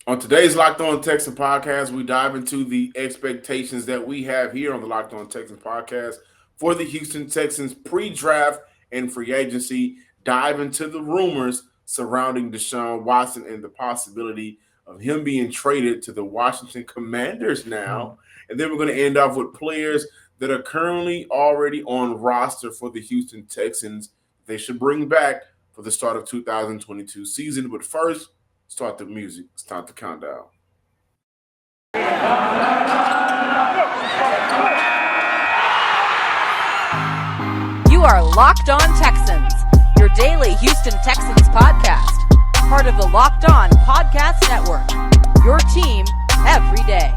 On today's Locked On Texans podcast, we dive into the expectations that we have here on the Locked On Texans podcast for the Houston Texans pre-draft and free agency. Dive into the rumors surrounding Deshaun Watson and the possibility of him being traded to the Washington Commanders now. And then we're going to end off with players that are currently already on roster for the Houston Texans. They should bring back for the start of 2022 season. But first, start the music. It's time to count down. You are Locked On Texans, your daily Houston Texans podcast. Part of the Locked On Podcast Network, your team every day.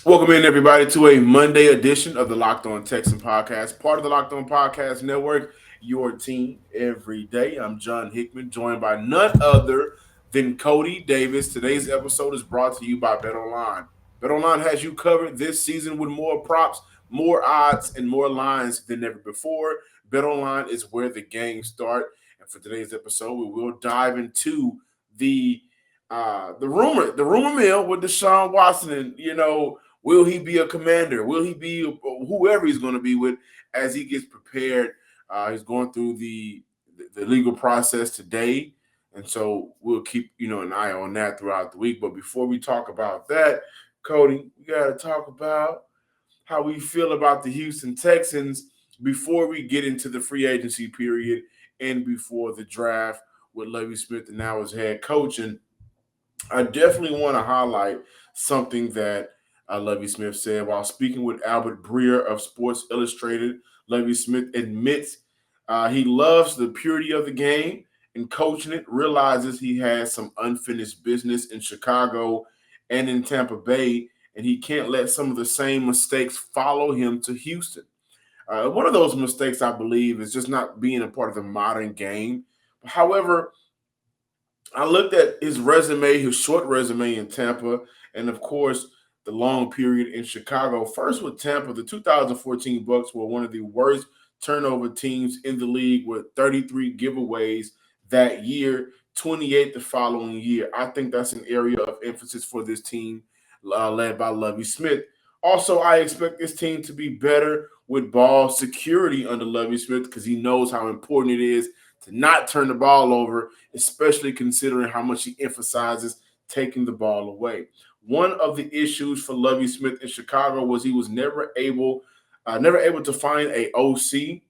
Welcome in, everybody, to a Monday edition of the Locked On Texan podcast, part of the Locked On Podcast Network, your team every day. I'm John Hickman, joined by none other than Cody Davis. Today's episode is brought to you by BetOnline. BetOnline has you covered this season with more props, more odds, and more lines than ever before. BetOnline is where the games start. And for today's episode, we will dive into the rumor mill with Deshaun Watson, and will he be a Commander? Will he be whoever he's going to be with as he gets prepared? He's going through the legal process today, and so we'll keep an eye on that throughout the week. But before we talk about that, Cody, we got to talk about how we feel about the Houston Texans before we get into the free agency period and before the draft with Lovie Smith and now as head coach. And I definitely want to highlight something that Lovie Smith said while speaking with Albert Breer of Sports Illustrated. Lovie Smith admits he loves the purity of the game and coaching it, realizes he has some unfinished business in Chicago and in Tampa Bay, and he can't let some of the same mistakes follow him to Houston. One of those mistakes, I believe, is just not being a part of the modern game. However, I looked at his resume, his short resume in Tampa, and of course, the long period in Chicago. First with Tampa, the 2014 Bucks were one of the worst turnover teams in the league with 33 giveaways that year, 28 the following year. I think that's an area of emphasis for this team led by Lovie Smith. Also, I expect this team to be better with ball security under Lovie Smith because he knows how important it is to not turn the ball over, especially considering how much he emphasizes taking the ball away. One of the issues for Lovie Smith in Chicago was he was never able to find a OC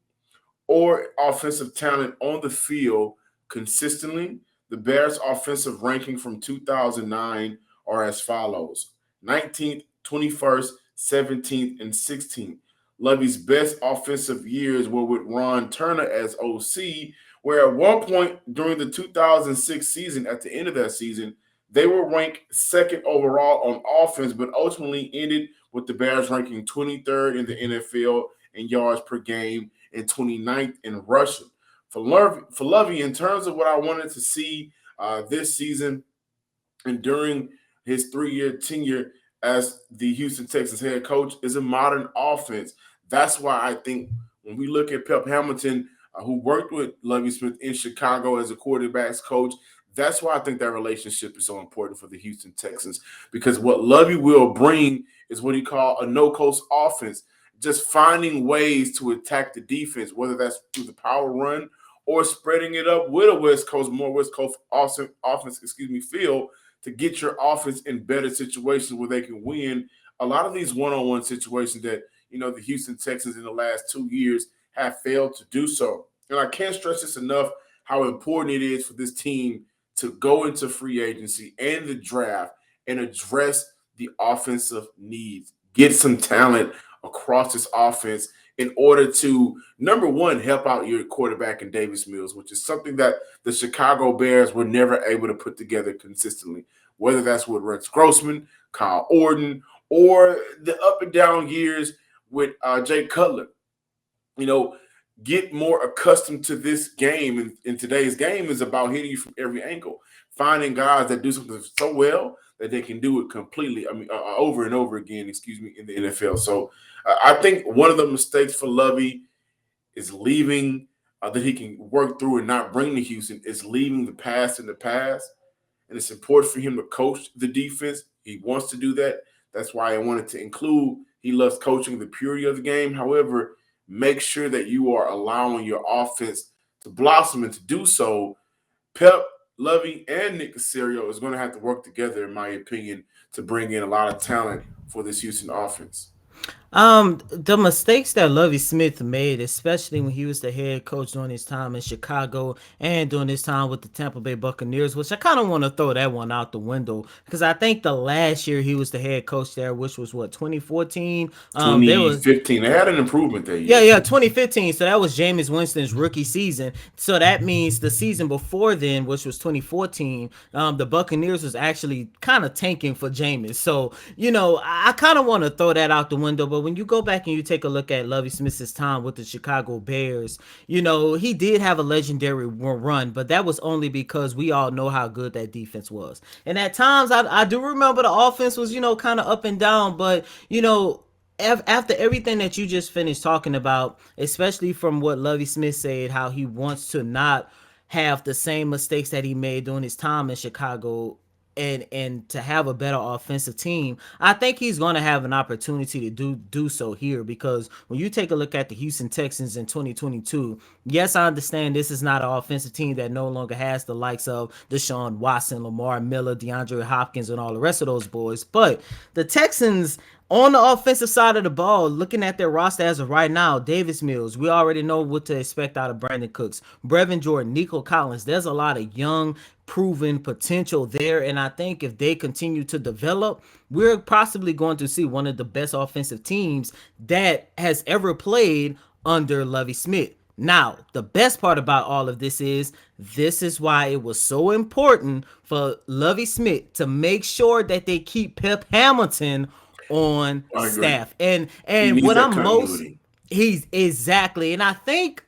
or offensive talent on the field consistently. The Bears' offensive ranking from 2009 are as follows: 19th, 21st, 17th, and 16th. Lovie's best offensive years were with Ron Turner as OC, where at one point during the 2006 season, at the end of that season, they were ranked second overall on offense, but ultimately ended with the Bears ranking 23rd in the NFL in yards per game and 29th in rushing. For Lovie, in terms of what I wanted to see this season and during his 3-year tenure as the Houston Texans head coach, is a modern offense. That's why I think when we look at Pep Hamilton, who worked with Lovie Smith in Chicago as a quarterbacks coach, that's why I think that relationship is so important for the Houston Texans, because what Lovie will bring is what he called a no-coast offense, just finding ways to attack the defense, whether that's through the power run or spreading it up with a more West Coast offense, feel to get your offense in better situations where they can win. A lot of these one-on-one situations that, the Houston Texans in the last 2 years have failed to do so. And I can't stress this enough, how important it is for this team to go into free agency and the draft and address the offensive needs, get some talent across this offense in order to, number one, help out your quarterback in Davis Mills, which is something that the Chicago Bears were never able to put together consistently, whether that's with Rex Grossman, Kyle Orton, or the up and down years with Jay Cutler. get more accustomed to this game. And today's game is about hitting you from every angle, finding guys that do something so well that they can do it completely. I mean, over and over again. Excuse me, in the NFL. So I think one of the mistakes for Lovey is leaving that he can work through and not bring to Houston is leaving the past in the past. And it's important for him to coach the defense. He wants to do that. That's why I wanted to include he loves coaching the purity of the game. However, make sure that you are allowing your offense to blossom, and to do so, Pep, Lovey, and Nick Casario is going to have to work together, in my opinion, to bring in a lot of talent for this Houston offense. The mistakes that Lovie Smith made, especially when he was the head coach during his time in Chicago and during his time with the Tampa Bay Buccaneers, which I kind of want to throw that one out the window because I think the last year he was the head coach there, which was what 2014. There was 2015, they had an improvement that yeah, year. yeah, 2015. So that was Jameis Winston's rookie season. So that means the season before then, which was 2014, the Buccaneers was actually kind of tanking for Jameis. So, I kind of want to throw that out the window. But when you go back and you take a look at Lovie Smith's time with the Chicago Bears, he did have a legendary run, but that was only because we all know how good that defense was. And at times, I do remember the offense was, kind of up and down, but, after everything that you just finished talking about, especially from what Lovie Smith said, how he wants to not have the same mistakes that he made during his time in Chicago and to have a better offensive team, I think he's going to have an opportunity to do so here because when you take a look at the Houston Texans in 2022, yes, I understand this is not an offensive team that no longer has the likes of Deshaun Watson, Lamar Miller, DeAndre Hopkins, and all the rest of those boys, but the Texans on the offensive side of the ball, looking at their roster as of right now, Davis Mills, we already know what to expect out of Brandon Cooks, Brevin Jordan, Nico Collins. There's a lot of young, proven potential there. And I think if they continue to develop, we're possibly going to see one of the best offensive teams that has ever played under Lovie Smith. Now, the best part about all of this is why it was so important for Lovie Smith to make sure that they keep Pep Hamilton on I agree. staff. And He and needs what that I'm most continuity. he's exactly, and I think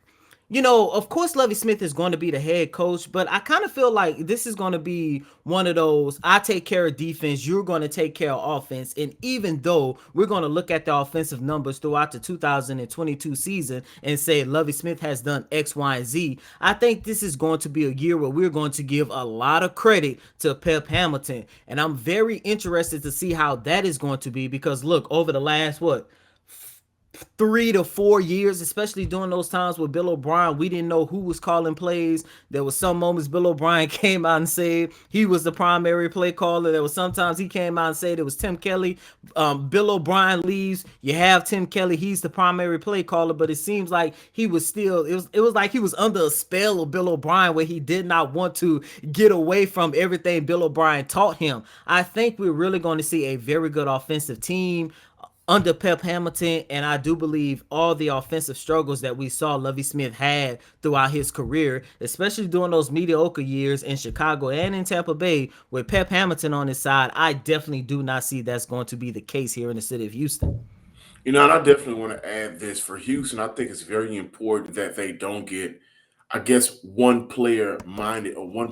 of course, Lovie Smith is going to be the head coach, but I kind of feel like this is going to be one of those I take care of defense, you're going to take care of offense. And even though we're going to look at the offensive numbers throughout the 2022 season and say Lovie Smith has done X, Y, and Z, I think this is going to be a year where we're going to give a lot of credit to Pep Hamilton. And I'm very interested to see how that is going to be because, look, over the last, 3 to 4 years, especially during those times with Bill O'Brien, we didn't know who was calling plays. There was some moments Bill O'Brien came out and said he was the primary play caller. There was sometimes he came out and said it was Tim Kelly. Bill O'Brien leaves, you have Tim Kelly. He's the primary play caller, but it seems like he was still. It was like he was under a spell of Bill O'Brien where he did not want to get away from everything Bill O'Brien taught him. I think we're really going to see a very good offensive team under Pep Hamilton, and I do believe all the offensive struggles that we saw Lovie Smith had throughout his career, especially during those mediocre years in Chicago and in Tampa Bay with Pep Hamilton on his side, I definitely do not see that's going to be the case here in the city of Houston. And I definitely want to add this for Houston. I think it's very important that they don't get, I guess, one player minded or one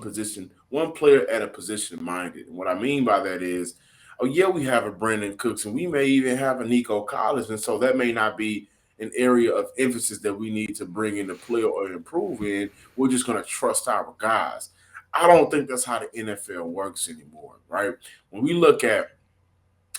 player at a position minded. And what I mean by that is, oh yeah, we have a Brandon Cooks and we may even have a Nico Collins, and so that may not be an area of emphasis that we need to bring in the player or improve in. We're just going to trust our guys. I don't think that's how the NFL works anymore, right? When we look at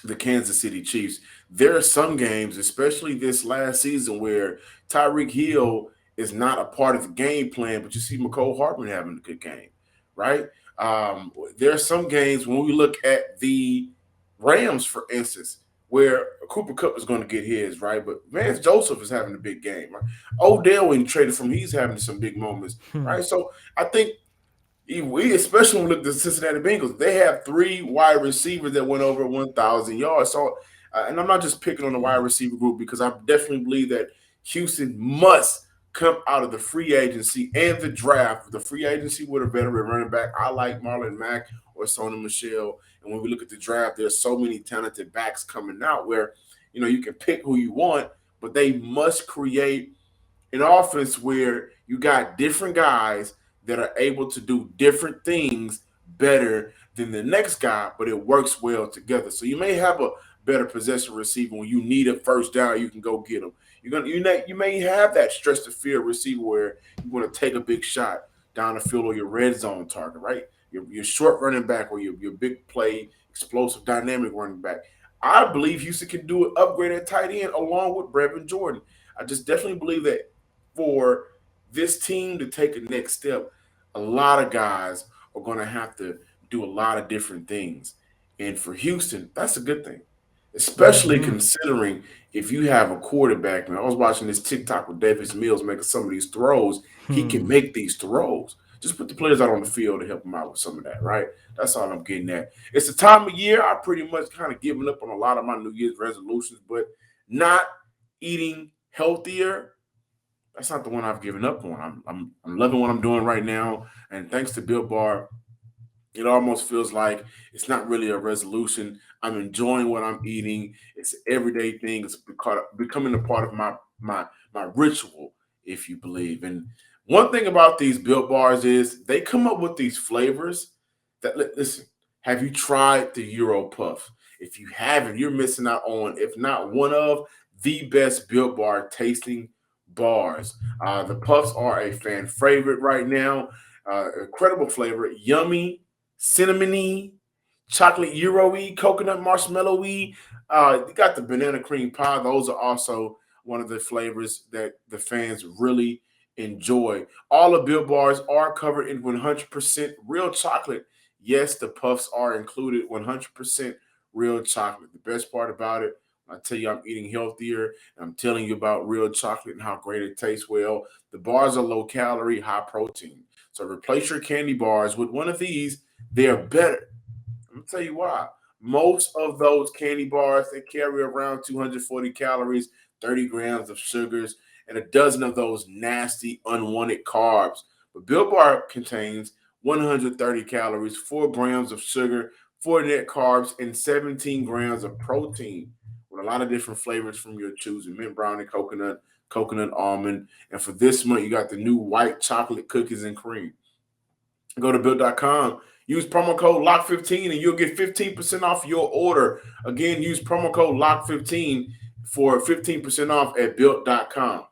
the Kansas City Chiefs, there are some games, especially this last season, where Tyreek Hill is not a part of the game plan, but you see McCole Hardman having a good game, right? There are some games when we look at the Rams, for instance, where Cooper Cup is going to get his, right? But Vance Joseph is having a big game, right? Odell, when he traded from, he's having some big moments, right? So I think we, especially when we look at the Cincinnati Bengals, they have three wide receivers that went over 1,000 yards. So, and I'm not just picking on the wide receiver group because I definitely believe that Houston must come out of the free agency and the draft. The free agency with a veteran running back, I like Marlon Mack or Sony Michelle. And when we look at the draft, there's so many talented backs coming out where you can pick who you want, but they must create an offense where you got different guys that are able to do different things better than the next guy, but it works well together. So you may have a better possession receiver when you need a first down, you can go get them. You may have that stretch the field receiver where you want to take a big shot down the field or your red zone target, right? Your short running back or your big play, explosive, dynamic running back. I believe Houston can do an upgrade at tight end along with Brevin Jordan. I just definitely believe that for this team to take a next step, a lot of guys are going to have to do a lot of different things. And for Houston, that's a good thing, especially Hmm. considering if you have a quarterback. Man, I was watching this TikTok with Davis Mills making some of these throws. He can Hmm. make these throws. Just put the players out on the field to help him out with some of that, right? That's all I'm getting at. It's the time of year. I pretty much kind of given up on a lot of my New Year's resolutions, but not eating healthier, that's not the one I've given up on. I'm loving what I'm doing right now, and thanks to Bill Barr, it almost feels like it's not really a resolution. I'm enjoying what I'm eating. It's an everyday thing. It's becoming a part of my ritual, if you believe. And one thing about these Built Bars is they come up with these flavors that listen. Have you tried the Euro Puff? If you haven't, you're missing out on, if not one of the best Built Bar tasting bars. The puffs are a fan favorite right now. Incredible flavor, yummy, cinnamony, chocolate Euro-y, coconut marshmallow-y. You got the banana cream pie. Those are also one of the flavors that the fans really enjoy. All the Built Bars are covered in 100% real chocolate. Yes, the puffs are included 100% real chocolate. The best part about it, I tell you I'm eating healthier, and I'm telling you about real chocolate and how great it tastes. Well, the bars are low calorie, high protein. So replace your candy bars with one of these. They are better. I'm gonna tell you why. Most of those candy bars they carry around 240 calories, 30 grams of sugars, and a dozen of those nasty unwanted carbs. But Built Bar contains 130 calories, 4 grams of sugar, 4 net carbs, and 17 grams of protein. With a lot of different flavors from your choosing: mint brownie, coconut, coconut almond, and for this month you got the new white chocolate cookies and cream. Go to build.com. Use promo code LOCK15 and you'll get 15% off your order. Again, use promo code LOCK15 for 15% off at built.com.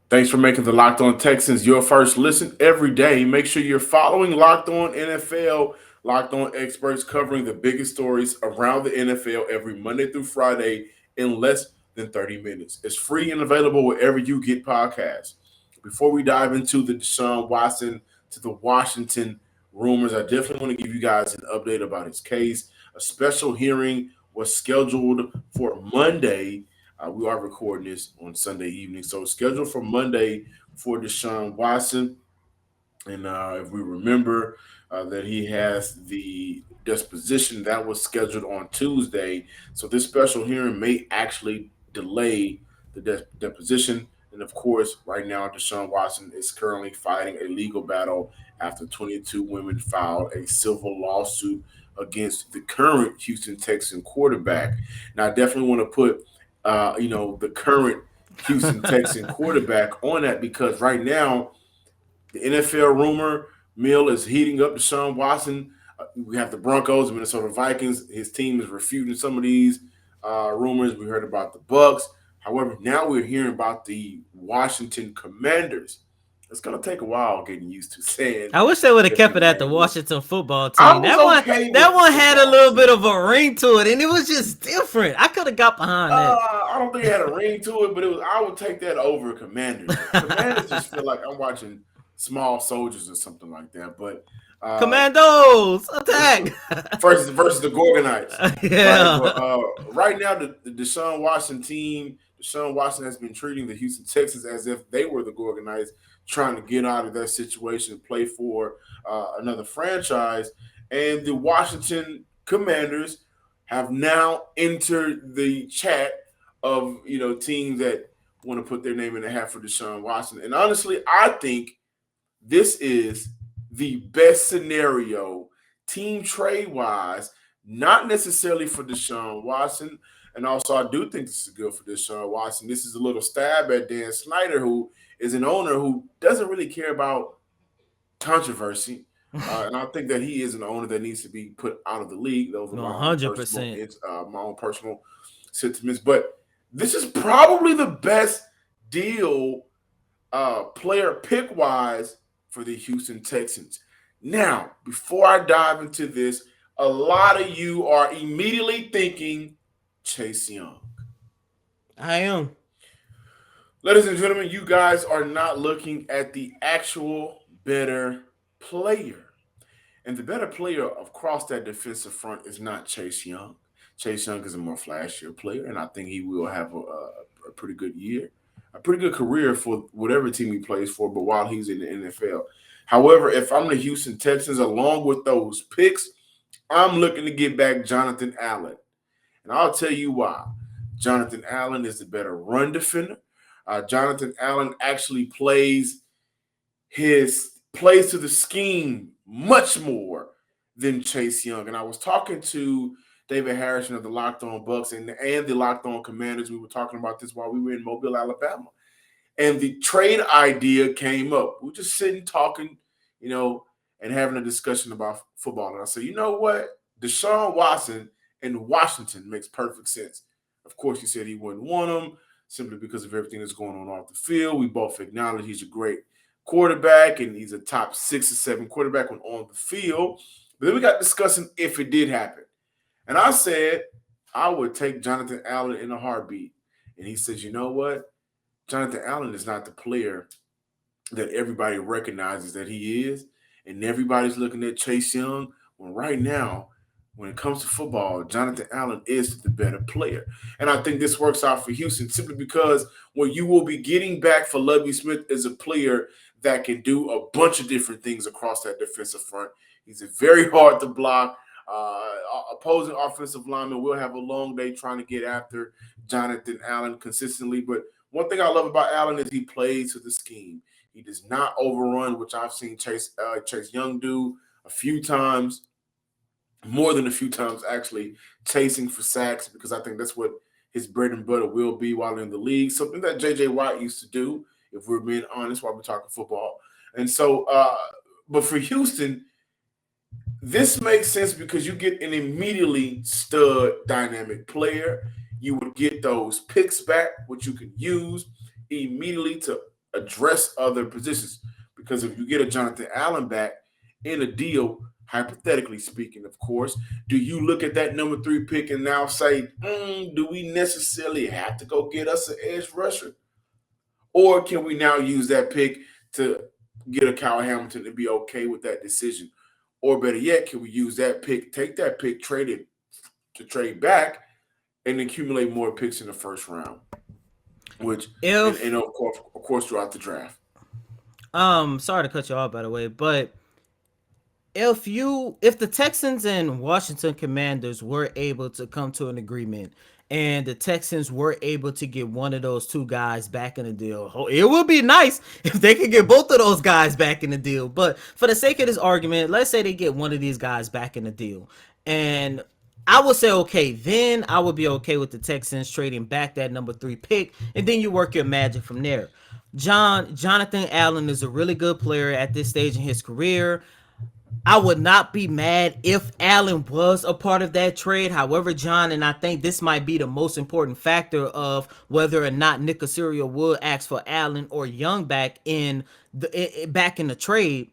Thanks for making the Locked On Texans your first listen every day. Make sure you're following Locked On NFL, Locked On experts covering the biggest stories around the NFL every Monday through Friday in less than 30 minutes. It's free and available wherever you get podcasts. Before we dive into the Deshaun Watson to the Washington rumors, I definitely want to give you guys an update about his case. A special hearing was scheduled for Monday. We are recording this on Sunday evening, so scheduled for Monday for Deshaun Watson. And if we remember that he has the disposition that was scheduled on Tuesday, so this special hearing may actually delay the deposition. And of course, right now, Deshaun Watson is currently fighting a legal battle after 22 women filed a civil lawsuit against the current Houston Texan quarterback. Now, I definitely want to put, the current Houston Texan quarterback on that because right now the NFL rumor mill is heating up. Deshaun Watson. We have the Broncos, Minnesota Vikings. His team is refuting some of these rumors. We heard about the Bucks. However, now we're hearing about the Washington Commanders. It's going to take a while getting used to saying I wish they would have the kept it at the Commanders. Washington football I team. was That one, okay that with the one had a football little bit team. of a ring to it, and it was just different. I could have got behind that. I don't think it had a ring to it, but it was. I would take that over Commanders. Commanders just feel like I'm watching Small Soldiers or something like that. But uh, Commandos attack! versus the Gorgonites, right? But Yeah. right now, the Deshaun Watson team, Deshaun Watson has been treating the Houston Texans as if they were the Gorgonites, trying to get out of that situation and play for another franchise. And the Washington Commanders have now entered the chat of teams that want to put their name in the hat for Deshaun Watson. And honestly, I think this is the best scenario team trade wise, not necessarily for Deshaun Watson. And also, I do think this is good for Deshaun Watson. This is a little stab at Dan Snyder, who is an owner who doesn't really care about controversy. And I think that he is an owner that needs to be put out of the league. Those are my own personal, 100%. sentiments. But this is probably the best deal, player pick wise, for the Houston Texans. Now, before I dive into this, a lot of you are immediately thinking Chase Young. I am. Ladies and gentlemen, you guys are not looking at the actual better player. And the better player across that defensive front is not Chase Young. Chase Young is a more flashier player, and I think he will have a pretty good year, a pretty good career for whatever team he plays for, but while he's in the NFL. However, if I'm the Houston Texans, along with those picks, I'm looking to get back Jonathan Allen. And I'll tell you why. Jonathan Allen is the better run defender. Jonathan Allen actually plays to the scheme much more than Chase Young. And I was talking to David Harrison of the Locked On Bucks and the Locked On Commanders. We were talking about this while we were in Mobile, Alabama. And the trade idea came up. We were just sitting talking, and having a discussion about football. And I said, you know what? Deshaun Watson in Washington makes perfect sense. Of course, he said he wouldn't want him simply because of everything that's going on off the field. We both acknowledge he's a great quarterback and he's a top 6 or 7 quarterback when on the field. But then we got discussing if it did happen. And I said I would take Jonathan Allen in a heartbeat. And he says, you know what? Jonathan Allen is not the player that everybody recognizes that he is. And everybody's looking at Chase Young. Well, right now, when it comes to football, Jonathan Allen is the better player. And I think this works out for Houston simply because what you will be getting back for Lovie Smith is a player that can do a bunch of different things across that defensive front. He's very hard to block. Opposing offensive linemen will have a long day trying to get after Jonathan Allen consistently. But one thing I love about Allen is he plays to the scheme. He does not overrun, which I've seen Chase Young do a few times. More than a few times, actually, chasing for sacks, because I think that's what his bread and butter will be while in the league. Something that J.J. Watt used to do, if we're being honest, while we're talking football. And so, but for Houston, this makes sense because you get an immediately stud dynamic player. You would get those picks back, which you can use immediately to address other positions. Because if you get a Jonathan Allen back in a deal, hypothetically speaking, of course, do you look at that number 3 pick and now say, do we necessarily have to go get us an edge rusher? Or can we now use that pick to get a Kyle Hamilton and be okay with that decision? Or better yet, can we use that pick, take that pick, trade it to trade back, and accumulate more picks in the first round? Which, and of course, throughout the draft. Sorry to cut you off, by the way, but if the Texans and Washington Commanders were able to come to an agreement and the Texans were able to get one of those 2 guys back in the deal, it would be nice if they could get both of those guys back in the deal. But for the sake of this argument, let's say they get one of these guys back in the deal. And I would say, okay, then I would be okay with the Texans trading back that number 3 pick, and then you work your magic from there. Jonathan Allen is a really good player at this stage in his career. I would not be mad if Allen was a part of that trade. However, John, and I think this might be the most important factor of whether or not Nick Caserio would ask for Allen or Young back in the trade.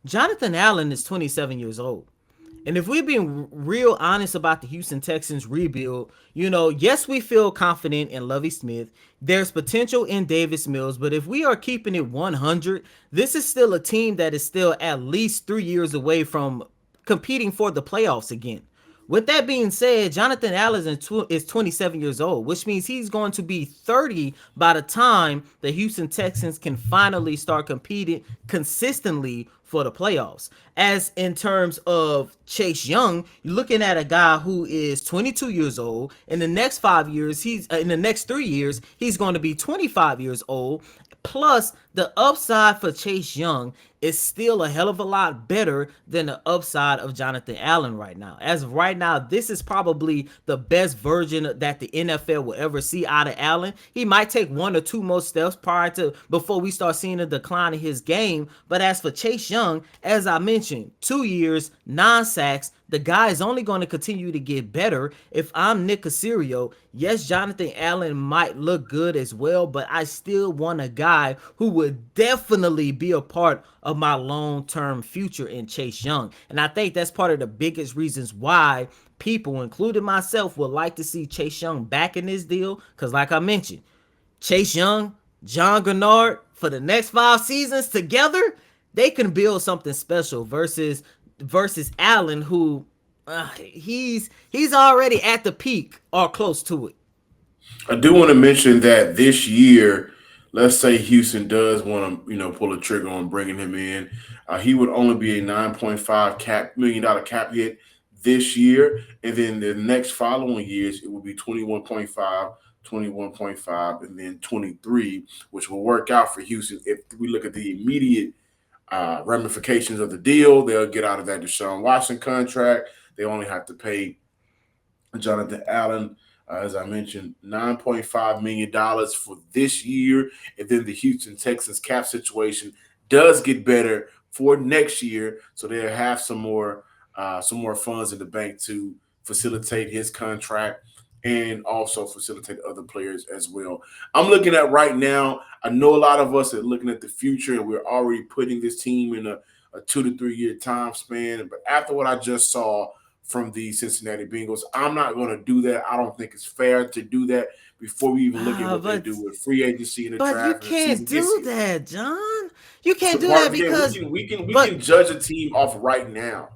Jonathan Allen is 27 years old. And if we're being real honest about the Houston Texans rebuild, yes, we feel confident in Lovie Smith. There's potential in Davis Mills, but if we are keeping it 100, this is still a team that is still at least 3 years away from competing for the playoffs again. With that being said, Jonathan Allen is 27 years old, which means he's going to be 30 by the time the Houston Texans can finally start competing consistently for the playoffs. As in terms of Chase Young, you're looking at a guy who is 22 years old. In the next 3 years, he's going to be 25 years old. Plus, the upside for Chase Young is still a hell of a lot better than the upside of Jonathan Allen right now. As of right now, this is probably the best version that the NFL will ever see out of Allen. He might take one or two more steps prior to before we start seeing a decline in his game. But as for Chase Young, as I mentioned, 2 years, 9 sacks. The guy is only going to continue to get better. If I'm Nick Caserio, yes, Jonathan Allen might look good as well, but I still want a guy who would definitely be a part of my long-term future in Chase Young. And I think that's part of the biggest reasons why people, including myself, would like to see Chase Young back in this deal. Because like I mentioned, Chase Young, John Gennard, for the next 5 seasons together, they can build something special versus Allen, who he's already at the peak or close to it. I do want to mention that this year, let's say Houston does want to, pull a trigger on bringing him in. He would only be a 9.5 million dollar cap hit this year, and then the next following years it would be 21.5, 21.5, and then 23, which will work out for Houston if we look at the immediate ramifications of the deal. They'll get out of that Deshaun Watson contract. They only have to pay Jonathan Allen, as I mentioned, $9.5 million for this year, and then the Houston Texans cap situation does get better for next year, so they'll have some more funds in the bank to facilitate his contract and also facilitate other players as well. I'm looking at right now. I know a lot of us are looking at the future, and we're already putting this team in a 2 to 3 year time span. But after what I just saw from the Cincinnati Bengals, I'm not going to do that. I don't think it's fair to do that before we even look at what they But do with free agency and the but you draft and the can't season gets do here. that, John. You It's can't a do part that of the game. We because can we can we but can judge a team off right now.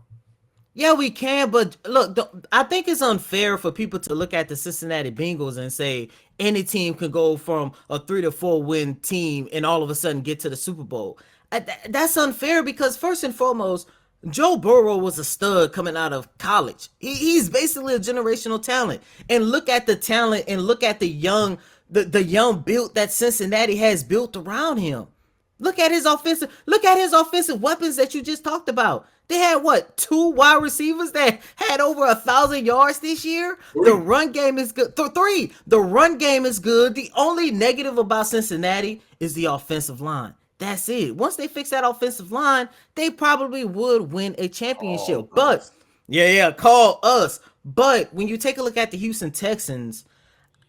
yeah, we can, but look, I think it's unfair for people to look at the Cincinnati Bengals and say any team can go from a 3 to 4 win team and all of a sudden get to the Super Bowl. That's unfair because first and foremost, Joe Burrow was a stud coming out of college. He's basically a generational talent. And look at the talent and look at the young build that Cincinnati has built around him. Look at his offensive weapons that you just talked about. They had what, two wide receivers that had over 1,000 yards this year. The Three. run game is good. Three. The run game is good. The only negative about Cincinnati is the offensive line. That's it. Once they fix that offensive line, they probably would win a Call championship. But us. yeah, call us. But when you take a look at the Houston Texans,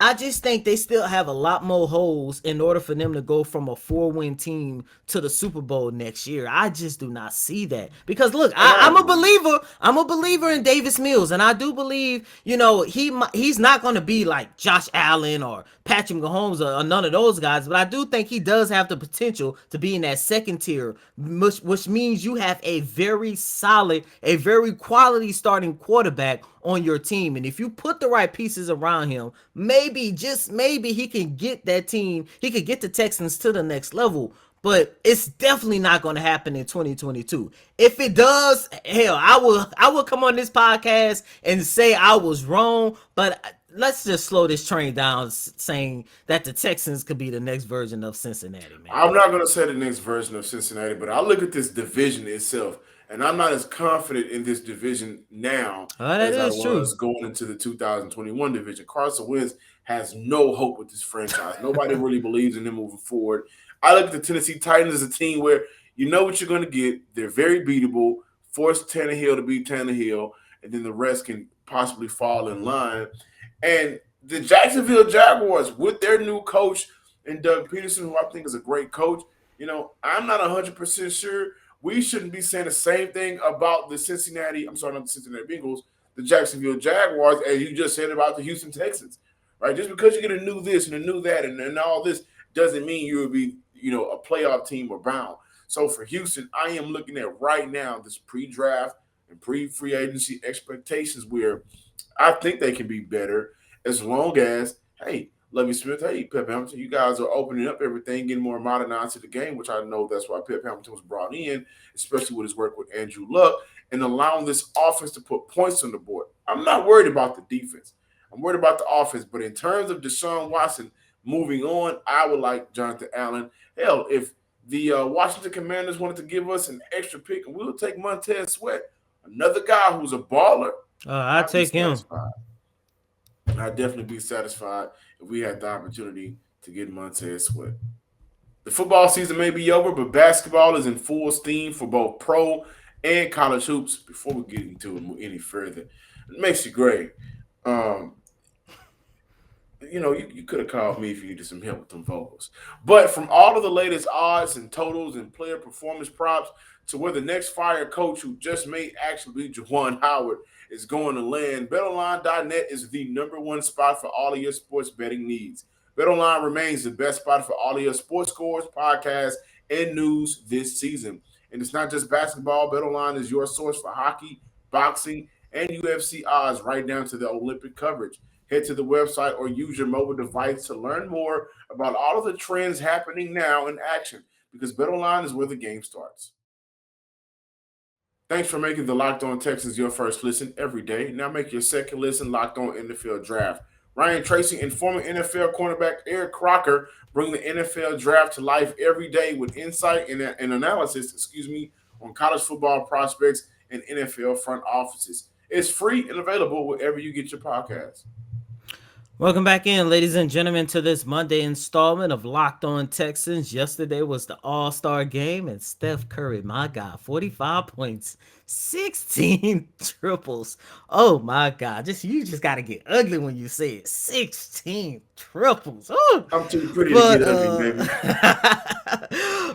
I just think they still have a lot more holes in order for them to go from a 4 win team to the Super Bowl next year. I just do not see that because look, And I I'm a agree. believer. I'm a believer in Davis Mills, and I do believe he's not going to be like Josh Allen or Patrick Mahomes or none of those guys, but I do think he does have the potential to be in that second tier, which means you have a very solid, a very quality starting quarterback on your team. And if you put the right pieces around him, maybe, just maybe, he can get that team, he could get the Texans to the next level. But it's definitely not going to happen in 2022. If it does, hell, I will come on this podcast and say I was wrong. But let's just slow this train down, saying that the Texans could be the next version of Cincinnati, man. I'm not going to say the next version of Cincinnati, but I look at this division itself, and I'm not as confident in this division now Oh, that as I is true. was going into the 2021 division. Carson Wentz has no hope with this franchise. Nobody really believes in him moving forward. I look at the Tennessee Titans as a team where you know what you're going to get. They're very beatable. Force Tannehill to be Tannehill, and then the rest can possibly fall in line. And the Jacksonville Jaguars, with their new coach and Doug Peterson, who I think is a great coach, I'm not 100% sure. We shouldn't be saying the same thing about the I'm sorry, not the Cincinnati Bengals, the Jacksonville Jaguars, as you just said about the Houston Texans, right? Just because you get a new this and a new that and all this doesn't mean you will be, a playoff team or bound. So for Houston, I am looking at right now this pre-draft and pre-free agency expectations where I think they can be better as long as, hey, Lovie Smith, hey, Pep Hamilton, you guys are opening up everything, getting more modernized to the game, which I know that's why Pep Hamilton was brought in, especially with his work with Andrew Luck, and allowing this offense to put points on the board. I'm not worried about the defense. I'm worried about the offense. But in terms of Deshaun Watson moving on, I would like Jonathan Allen. Hell, if The Washington Commanders wanted to give us an extra pick, and we'll take Montez Sweat, another guy who's a baller. I I'd be take him. satisfied. I'd definitely be satisfied if we had the opportunity to get Montez Sweat. The football season may be over, but basketball is in full steam for both pro and college hoops. Before we get into it any further, it makes you great. Um, you could have called me if you needed some help with them vocals. But from all of the latest odds and totals and player performance props to where the next fire coach who just may actually be Juwan Howard is going to land, BetOnline.net is the number one spot for all of your sports betting needs. BetOnline remains the best spot for all of your sports scores, podcasts, and news this season. And it's not just basketball. BetOnline is your source for hockey, boxing, and UFC odds right down to the Olympic coverage. Head to the website or use your mobile device to learn more about all of the trends happening now in action because BetOnline is where the game starts. Thanks for making the Locked On Texans your first listen every day. Now make your second listen Locked On NFL Draft. Ryan Tracy and former NFL cornerback Eric Crocker bring the NFL Draft to life every day with insight and analysis, on college football prospects and NFL front offices. It's free and available wherever you get your podcasts. Welcome back in, ladies and gentlemen, to this Monday installment of Locked On Texans. Yesterday was the All-Star game, and Steph Curry, my God, 45 points, 16 triples. Oh, my God. You just got to get ugly when you say it. 16 triples. Ooh. I'm too pretty to get ugly, baby.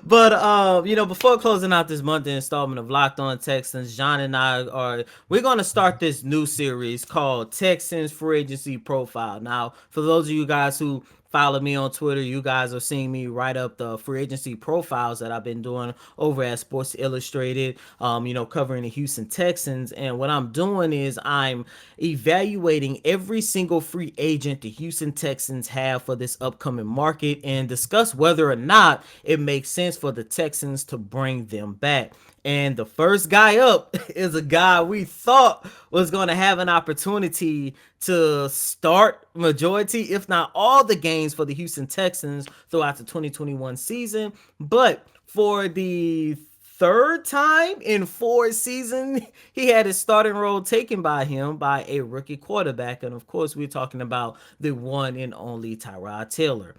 But before closing out this Monday installment of Locked On Texans, John and we're going to start this new series called Texans Free Agency Profile. Now, for those of you guys who follow me on Twitter, you guys are seeing me write up the free agency profiles that I've been doing over at Sports Illustrated, covering the Houston Texans. And what I'm doing is I'm evaluating every single free agent the Houston Texans have for this upcoming market and discuss whether or not it makes sense for the Texans to bring them back. And the first guy up is a guy we thought was going to have an opportunity to start majority, if not all, the games for the Houston Texans throughout the 2021 season. But for the third time in 4 seasons, he had his starting role taken by him by a rookie quarterback. And of course, we're talking about the one and only Tyrod Taylor.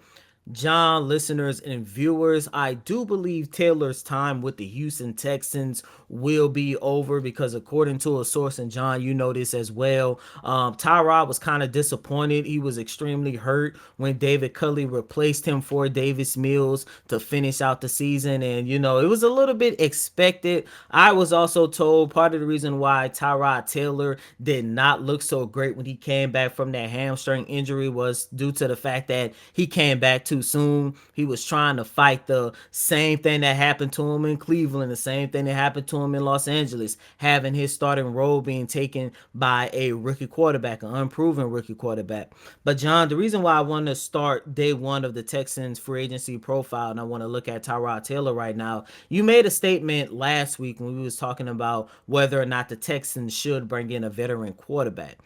John, listeners, and viewers, I do believe Taylor's time with the Houston Texans will be over because according to a source, and John, you know this as well, Tyrod was kind of disappointed. He was extremely hurt when David Culley replaced him for Davis Mills to finish out the season. And, it was a little bit expected. I was also told part of the reason why Tyrod Taylor did not look so great when he came back from that hamstring injury was due to the fact that he came back too soon. He was trying to fight the same thing that happened to him in Cleveland, the same thing that happened to him in Los Angeles, having his starting role being taken by a rookie quarterback, an unproven rookie quarterback. But John, the reason why I want to start day one of the Texans free agency profile, and I want to look at Tyrod Taylor right now, you made a statement last week when we was talking about whether or not the Texans should bring in a veteran quarterback.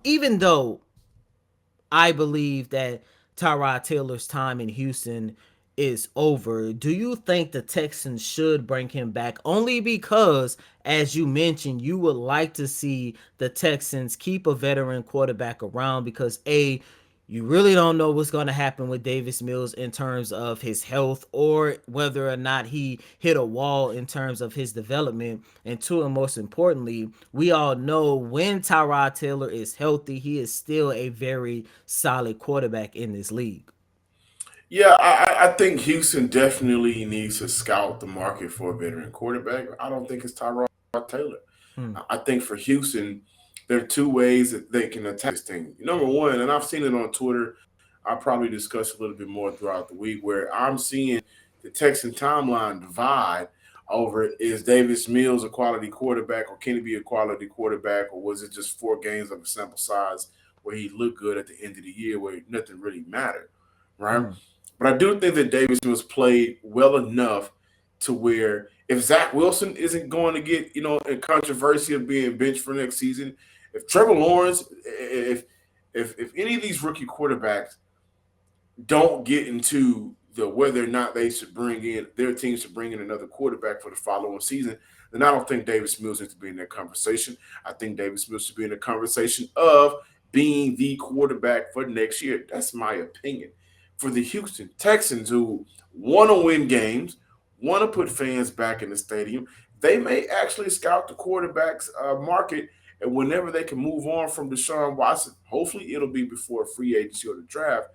Even though I believe that Tyrod Taylor's time in Houston is over, do you think the Texans should bring him back? Only because, as you mentioned, you would like to see the Texans keep a veteran quarterback around because you really don't know what's going to happen with Davis Mills in terms of his health or whether or not he hit a wall in terms of his development. And two, and most importantly, we all know when Tyrod Taylor is healthy, he is still a very solid quarterback in this league. Yeah, I think Houston definitely needs to scout the market for a veteran quarterback. I don't think it's Tyrod Taylor. I think for Houston, there are 2 ways that they can attack this thing. Number one, and I've seen it on Twitter, I'll probably discuss a little bit more throughout the week, where I'm seeing the Texan timeline divide over is Davis Mills a quality quarterback or can he be a quality quarterback or was it just 4 games of a sample size where he looked good at the end of the year where nothing really mattered, right? But I do think that Davis Mills played well enough to where if Zach Wilson isn't going to get, a controversy of being benched for next season, if Trevor Lawrence, if any of these rookie quarterbacks don't get into the whether or not they should bring in their teams to bring in another quarterback for the following season, then I don't think Davis Mills needs to be in that conversation. I think Davis Mills should be in the conversation of being the quarterback for next year. That's my opinion. For the Houston Texans, who want to win games, want to put fans back in the stadium, they may actually scout the quarterbacks market. And whenever they can move on from Deshaun Watson, hopefully it'll be before free agency or the draft,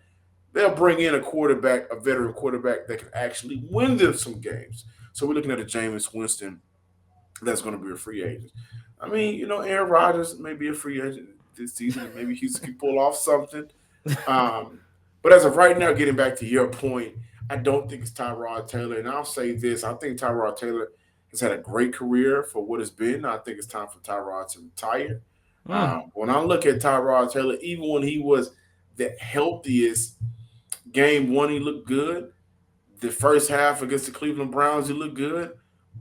they'll bring in a quarterback, a veteran quarterback that can actually win them some games. So we're looking at a Jameis Winston that's going to be a free agent. I mean, Aaron Rodgers may be a free agent this season, and maybe Houston can pull off something. Um, but as of right now, getting back to your point, I don't think it's Tyrod Taylor. And I'll say this: I think Tyrod Taylor has had a great career for what it's been. I think it's time for Tyrod to retire. Mm, When I look at Tyrod Taylor, even when he was the healthiest, game one he looked good. The first half against the Cleveland Browns, he looked good.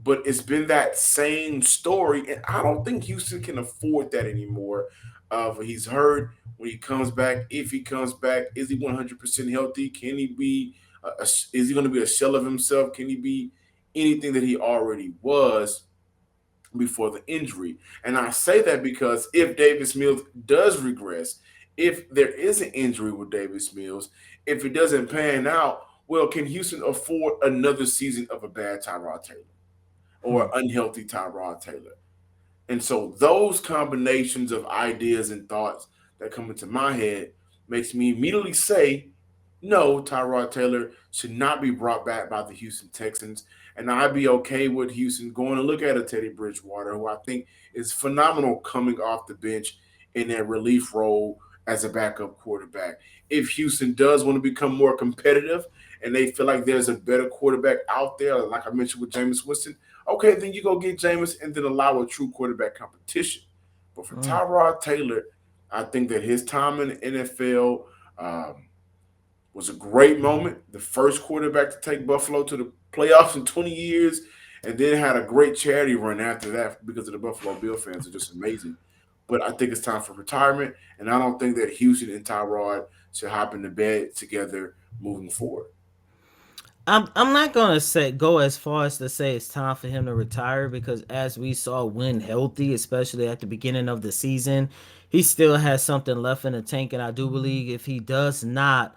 But it's been that same story, and I don't think Houston can afford that anymore. He's hurt when he comes back. If he comes back, is he 100% healthy? Can he be? Is he going to be a shell of himself? Can he be anything that he already was before the injury? And I say that because if Davis Mills does regress, if there is an injury with Davis Mills, if it doesn't pan out, well, can Houston afford another season of a bad Tyrod Taylor mm. or unhealthy Tyrod Taylor? And so those combinations of ideas and thoughts that come into my head makes me immediately say, no, Tyrod Taylor should not be brought back by the Houston Texans. And I'd be okay with Houston going to look at a Teddy Bridgewater, who I think is phenomenal coming off the bench in that relief role as a backup quarterback. If Houston does want to become more competitive and they feel like there's a better quarterback out there, like I mentioned with Jameis Winston, okay, then you go get Jameis and then allow a true quarterback competition. But for Mm. Tyrod Taylor, I think that his time in the NFL was a great moment. The first quarterback to take Buffalo to the playoffs in 20 years, and then had a great charity run after that because of the Buffalo Bill fans are just amazing. But I think it's time for retirement, and I don't think that Houston and Tyrod should hop in the bed together moving forward. I'm not gonna say go as far as to say it's time for him to retire because as we saw when healthy, especially at the beginning of the season, he still has something left in the tank, and I do believe if he does not,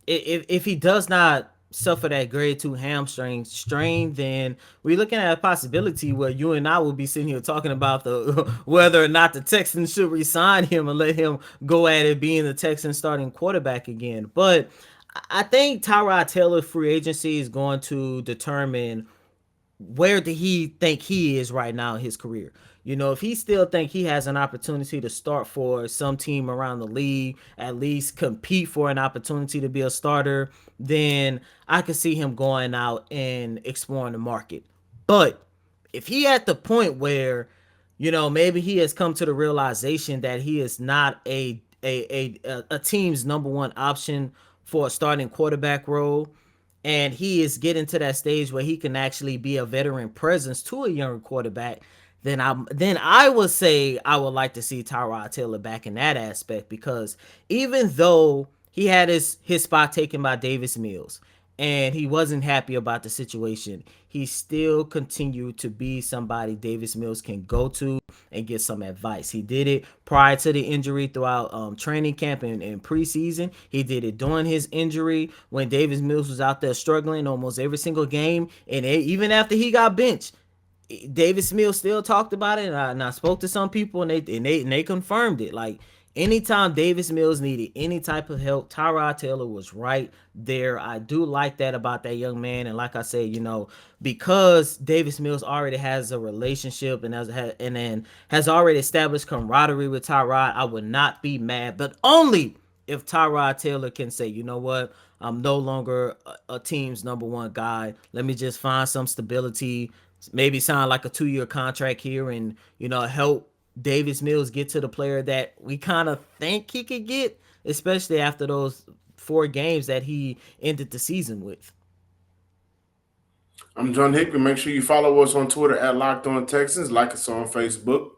if he does not suffer that grade two hamstring strain, then we're looking at a possibility where you and I will be sitting here talking about the whether or not the Texans should resign him and let him go at it being the Texans starting quarterback again. But I think Tyrod Taylor free agency is going to determine where do he think he is right now in his career. You know, if he still think he has an opportunity to start for some team around the league, at least compete for an opportunity to be a starter, then I could see him going out and exploring the market. But if he at the point where, you know, maybe he has come to the realization that he is not a team's number one option for a starting quarterback role, and he is getting to that stage where he can actually be a veteran presence to a younger quarterback, then I would say I would like to see Tyrod Taylor back in that aspect because even though he had his spot taken by Davis Mills and he wasn't happy about the situation, he still continued to be somebody Davis Mills can go to and get some advice. He did it prior to the injury throughout training camp and preseason. He did it during his injury when Davis Mills was out there struggling almost every single game. And even after he got benched, Davis Mills still talked about it, and I spoke to some people, and they confirmed it. Like anytime Davis Mills needed any type of help, Tyrod Taylor was right there. I do like that about that young man, and like I said, you know, because Davis Mills already has a relationship and then has already established camaraderie with Tyrod, I would not be mad, but only if Tyrod Taylor can say, you know what, I'm no longer a team's number one guy. Let me just find some stability, maybe sign like a 2-year contract here and, you know, help Davis Mills get to the player that we kind of think he could get, especially after those 4 games that he ended the season with. I'm John Hickman. Make sure you follow us on Twitter at Locked On Texans. Like us on Facebook.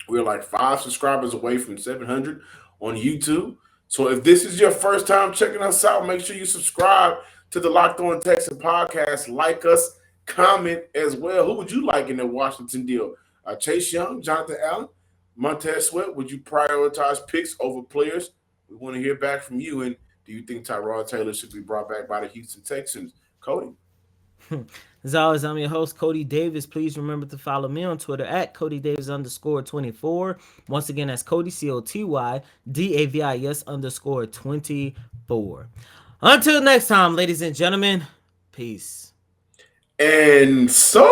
We're like 5 subscribers away from 700 on YouTube. So if this is your first time checking us out, make sure you subscribe to the Locked On Texas podcast. Like us, comment as well. Who would you like in the Washington deal? Chase Young, Jonathan Allen, Montez Sweat. Would you prioritize picks over players? We want to hear back from you. And do you think Tyrod Taylor should be brought back by the Houston Texans? Cody. As always, I'm your host, Cody Davis. Please remember to follow me on Twitter at Cody Davis _24. Once again, that's Cody COTY DAVIS _24. Until next time, ladies and gentlemen, peace. And so